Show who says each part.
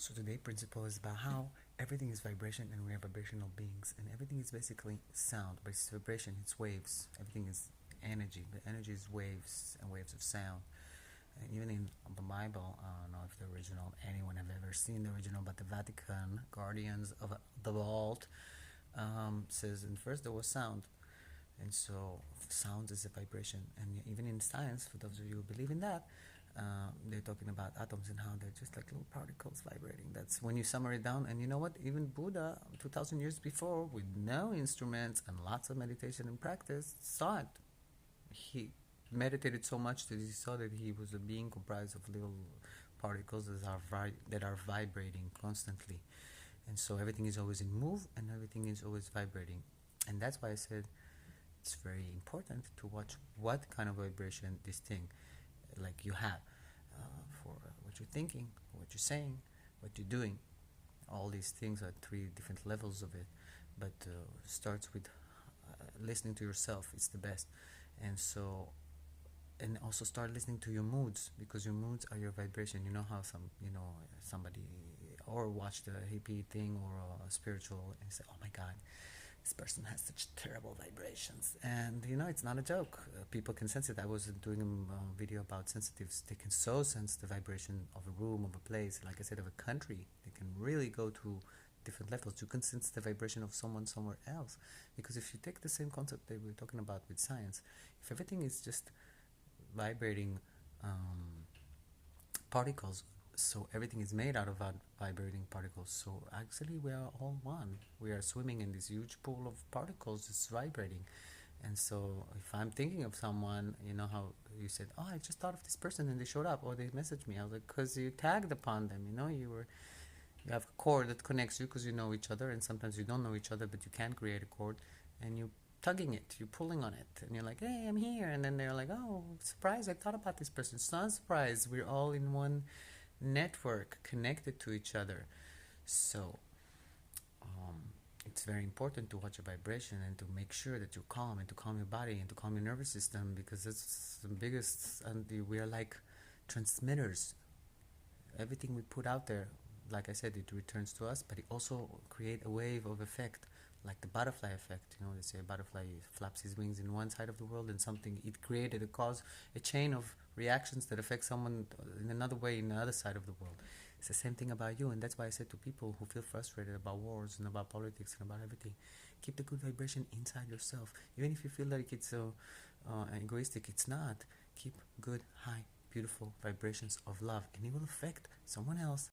Speaker 1: So today's principle is about how everything is vibration and we are vibrational beings, and everything is basically sound. But it's vibration, it's waves. Everything is energy. The energy is waves and waves of sound. And even in the Bible, I don't know if the original, anyone have ever seen the original, but the Vatican Guardians of the Vault says, and first there was sound, and so sound is a vibration. And even in science, for those of you who believe in that, they're talking about atoms and how they're just like little particles vibrating. That's when you summer it down. And you know what? Even Buddha, 2,000 years before, with no instruments and lots of meditation and practice, saw it. He meditated so much that he saw that he was a being comprised of little particles that are vibrating constantly. And so everything is always in move and everything is always vibrating. And that's why I said it's very important to watch what kind of vibration this thing like you have for what you're thinking, what you're saying, what you're doing. All these things are three different levels of it, but starts with listening to yourself. It's the best. And so, and also start listening to your moods, because your moods are your vibration. You know how somebody, or watch the hippie thing or a spiritual and say, oh my god, this person has such terrible vibrations. And it's not a joke. People can sense it. I was doing a video about sensitives. They can so sense the vibration of a room, of a place, like I said, of a country. They can really go to different levels. You can sense the vibration of someone somewhere else, because if you take the same concept that we're talking about with science, if everything is just vibrating particles, so everything is made out of vibrating particles. So actually we are all one. We are swimming in this huge pool of particles just vibrating. And so if I'm thinking of someone, you know how you said, oh, I just thought of this person and they showed up, or they messaged me. I was like, because you tagged upon them. You have a cord that connects you because you know each other, and sometimes you don't know each other, but you can create a cord, and you tugging it, you're pulling on it, and you're like, hey, I'm here. And then they're like, oh, surprise, I thought about this person. It's not a surprise. We're all in one network connected to each other. So it's very important to watch your vibration and to make sure that you're calm, and to calm your body and to calm your nervous system, because it's the biggest. And we are like transmitters. Everything we put out there, like I said, it returns to us, but it also create a wave of effect, like the butterfly effect. They say a butterfly flaps his wings in one side of the world, and something it created, it caused a chain of reactions that affect someone in another way in the other side of the world. It's the same thing about you, and that's why I said to people who feel frustrated about wars and about politics and about everything, keep the good vibration inside yourself. Even if you feel like it's egoistic, it's not. Keep good, high, beautiful vibrations of love, and it will affect someone else